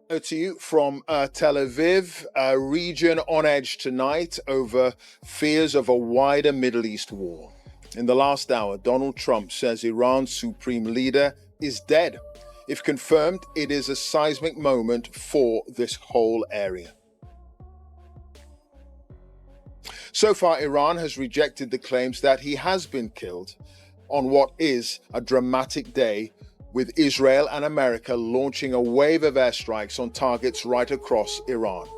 To you from Tel Aviv, a region on edge tonight over fears of a wider Middle East war. In the last hour, Donald Trump says Iran's supreme leader is dead. If confirmed, it is a seismic moment for this whole area. So far, Iran has rejected the claims that he has been killed on what is a dramatic day, with Israel and America launching a wave of airstrikes on targets right across Iran.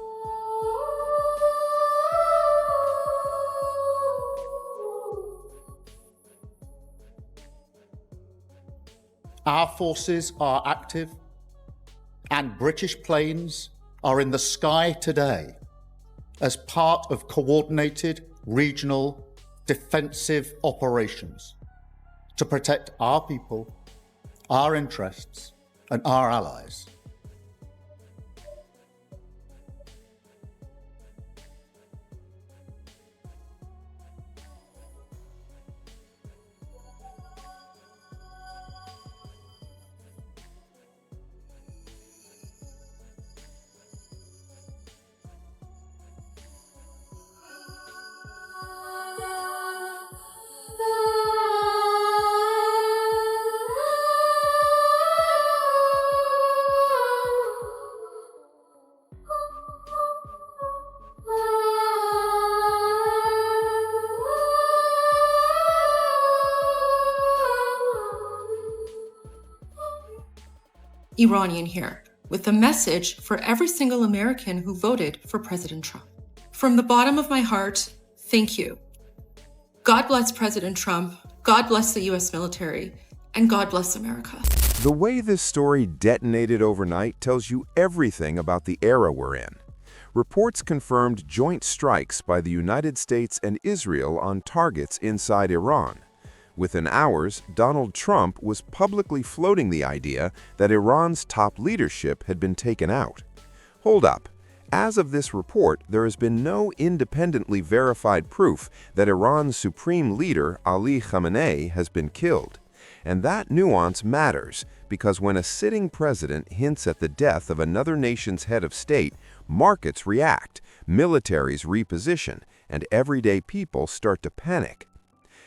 Our forces are active, and British planes are in the sky today as part of coordinated regional defensive operations to protect our people, our interests, and our allies. Iranian here, with a message for every single American who voted for President Trump. From the bottom of my heart, thank you. God bless President Trump, God bless the US military, and God bless America. The way this story detonated overnight tells you everything about the era we're in. Reports confirmed joint strikes by the United States and Israel on targets inside Iran. Within hours, Donald Trump was publicly floating the idea that Iran's top leadership had been taken out. Hold up. As of this report, there has been no independently verified proof that Iran's supreme leader, Ali Khamenei, has been killed. And that nuance matters, because when a sitting president hints at the death of another nation's head of state, markets react, militaries reposition, and everyday people start to panic.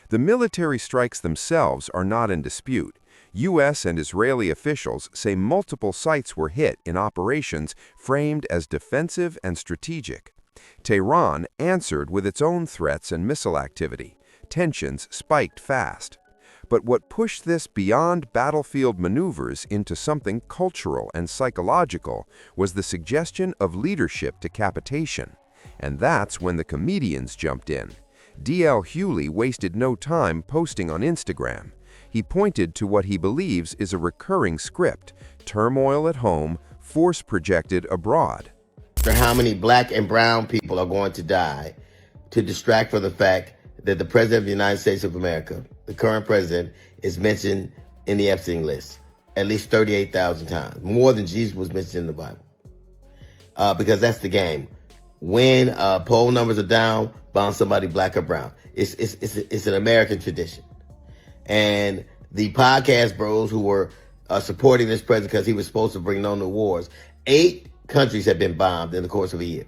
The military strikes themselves are not in dispute. U.S. and Israeli officials say multiple sites were hit in operations framed as defensive and strategic. Tehran answered with its own threats and missile activity. Tensions spiked fast. But what pushed this beyond battlefield maneuvers into something cultural and psychological was the suggestion of leadership decapitation. And that's when the comedians jumped in. D.L. Hughley wasted no time posting on Instagram. He pointed to what he believes is a recurring script: turmoil at home, force projected abroad. How many black and brown people are going to die to distract from the fact that the President of the United States of America, the current president, is mentioned in the Epstein list at least 38,000 times, more than Jesus was mentioned in the Bible. Because that's the game. When poll numbers are down, bomb somebody black or brown. It's an American tradition. And the podcast bros who were supporting this president because he was supposed to bring no new wars, 8 countries have been bombed in the course of a year.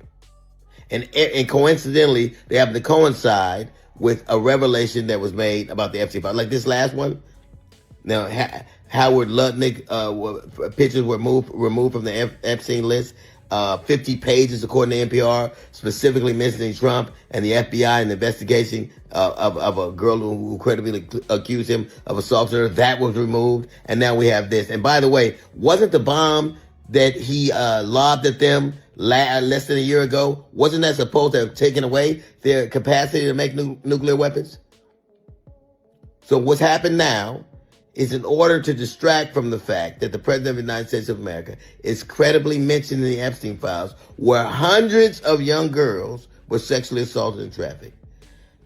And coincidentally, they happen to coincide with a revelation that was made about the Epstein file. Like this last one. Now, Howard Lutnick pictures were removed from the Epstein list. 50 pages, according to NPR, specifically mentioning Trump and the FBI and the investigation of a girl who credibly accused him of assaulting her. That was removed. And now we have this. And by the way, wasn't the bomb that he lobbed at them less than a year ago, wasn't that supposed to have taken away their capacity to make nuclear weapons? So what's happened now is in order to distract from the fact that the President of the United States of America is credibly mentioned in the Epstein files, where hundreds of young girls were sexually assaulted and trafficked.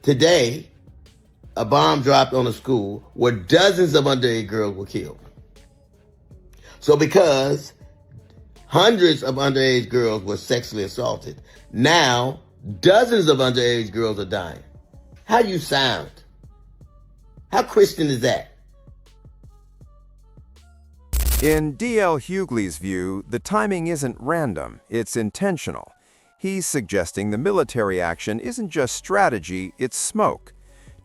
Today, a bomb dropped on a school where dozens of underage girls were killed. So because hundreds of underage girls were sexually assaulted, now dozens of underage girls are dying. How do you sound? How Christian is that? In D.L. Hughley's view, the timing isn't random, it's intentional. He's suggesting the military action isn't just strategy, it's smoke.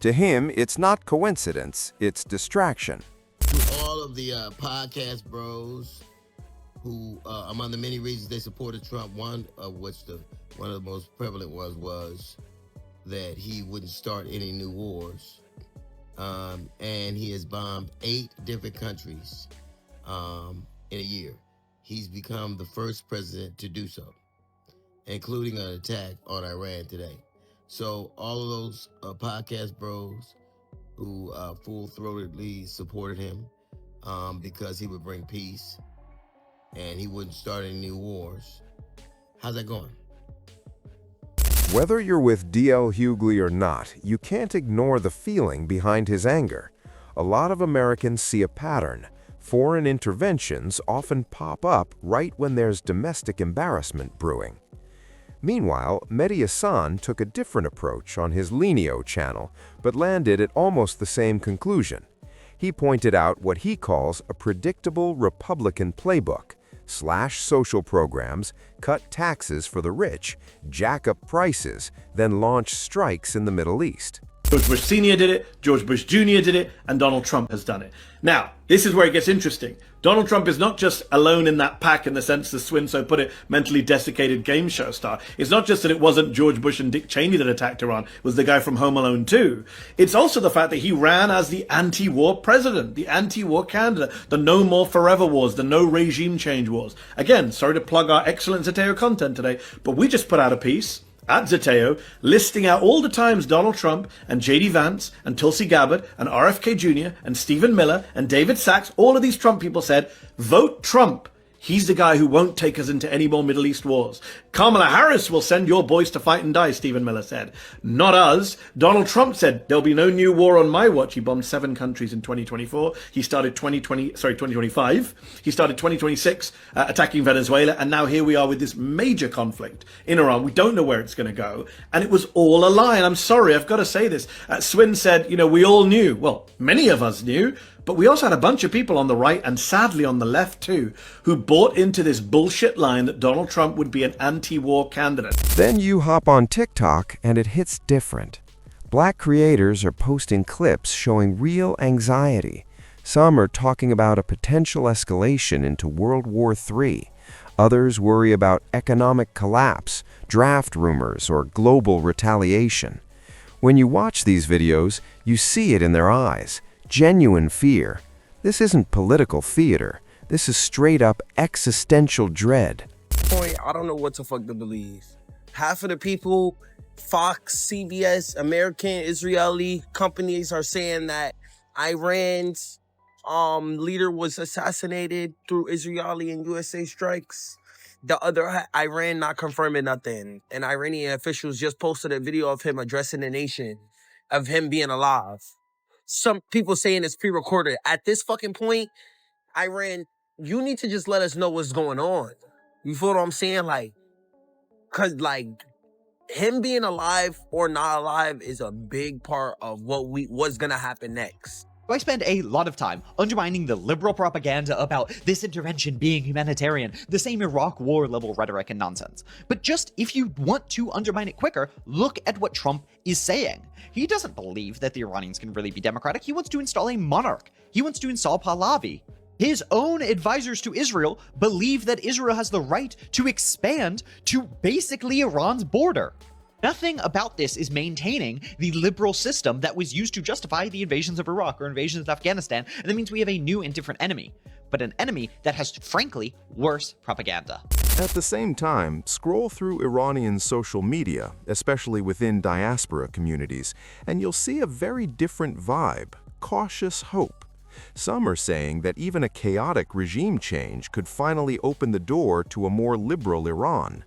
To him, it's not coincidence, it's distraction. To all of the podcast bros who, among the many reasons they supported Trump, one of the most prevalent ones was that he wouldn't start any new wars. And he has bombed 8 different countries in a year. He's become the first president to do so, including an attack on Iran today. So all of those podcast bros who full-throatedly supported him because he would bring peace and he wouldn't start any new wars. How's that going? Whether you're with D.L. Hughley or not, you can't ignore the feeling behind his anger. A lot of Americans see a pattern. Foreign interventions often pop up right when there's domestic embarrassment brewing. Meanwhile, Mehdi Hasan took a different approach on his Lenio channel, but landed at almost the same conclusion. He pointed out what he calls a predictable Republican playbook: slash social programs, cut taxes for the rich, jack up prices, then launch strikes in the Middle East. George Bush Sr. did it, George Bush Jr. did it, and Donald Trump has done it. Now, this is where it gets interesting. Donald Trump is not just alone in that pack in the sense the Swinso put it, mentally desiccated game show star. It's not just that it wasn't George Bush and Dick Cheney that attacked Iran, it was the guy from Home Alone 2. It's also the fact that he ran as the anti-war president, the anti-war candidate, the no more forever wars, the no regime change wars. Again, sorry to plug our excellent Zateo content today, but we just put out a piece at Zateo, listing out all the times Donald Trump and J.D. Vance and Tulsi Gabbard and RFK Jr. and Stephen Miller and David Sachs, all of these Trump people said, vote Trump. He's the guy who won't take us into any more Middle East wars. Kamala Harris will send your boys to fight and die, Stephen Miller said. Not us. Donald Trump said, there'll be no new war on my watch. He bombed 7 countries in 2024. He started 2025. He started 2026 attacking Venezuela. And now here we are with this major conflict in Iran. We don't know where it's going to go. And it was all a lie. And I'm sorry, I've got to say this. Swin said, we all knew. Well, many of us knew. But we also had a bunch of people on the right, and sadly on the left too, who bought into this bullshit line that Donald Trump would be an anti-war candidate. Then you hop on TikTok and it hits different. Black creators are posting clips showing real anxiety. Some are talking about a potential escalation into World War III. Others worry about economic collapse, draft rumors, or global retaliation. When you watch these videos, you see it in their eyes. Genuine fear. This isn't political theater. This is straight-up existential dread. I don't know what the fuck to believe. Half of the people, Fox, CBS, American, Israeli companies are saying that Iran's leader was assassinated through Israeli and USA strikes. The other, Iran not confirming nothing. And Iranian officials just posted a video of him addressing the nation, of him being alive. Some people saying it's pre-recorded. At this fucking point, Iran, you need to just let us know what's going on. You feel what I'm saying? Cause him being alive or not alive is a big part of what's gonna happen next. I spend a lot of time undermining the liberal propaganda about this intervention being humanitarian, the same Iraq war level rhetoric and nonsense. But just if you want to undermine it quicker, look at what Trump is saying. He doesn't believe that the Iranians can really be democratic. He wants to install a monarch. He wants to install Pahlavi. His own advisors to Israel believe that Israel has the right to expand to basically Iran's border. Nothing about this is maintaining the liberal system that was used to justify the invasions of Iraq or invasions of Afghanistan, and that means we have a new and different enemy, but an enemy that has, frankly, worse propaganda. At the same time, scroll through Iranian social media, especially within diaspora communities, and you'll see a very different vibe: cautious hope. Some are saying that even a chaotic regime change could finally open the door to a more liberal Iran.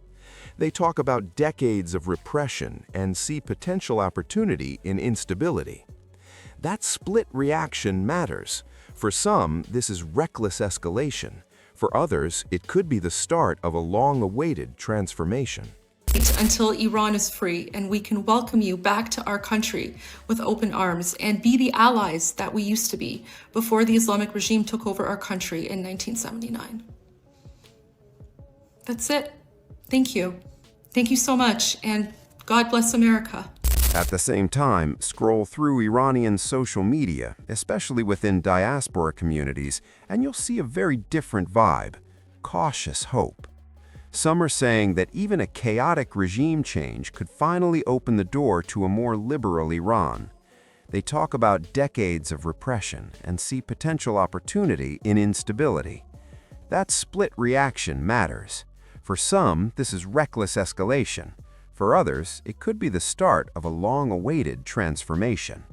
They talk about decades of repression and see potential opportunity in instability. That split reaction matters. For some, this is reckless escalation. For others, it could be the start of a long-awaited transformation. until Iran is free and we can welcome you back to our country with open arms and be the allies that we used to be before the Islamic regime took over our country in 1979. That's it. Thank you. Thank you so much, and God bless America. At the same time, scroll through Iranian social media, especially within diaspora communities, and you'll see a very different vibe: cautious hope. Some are saying that even a chaotic regime change could finally open the door to a more liberal Iran. They talk about decades of repression and see potential opportunity in instability. That split reaction matters. For some, this is reckless escalation. For others, it could be the start of a long-awaited transformation.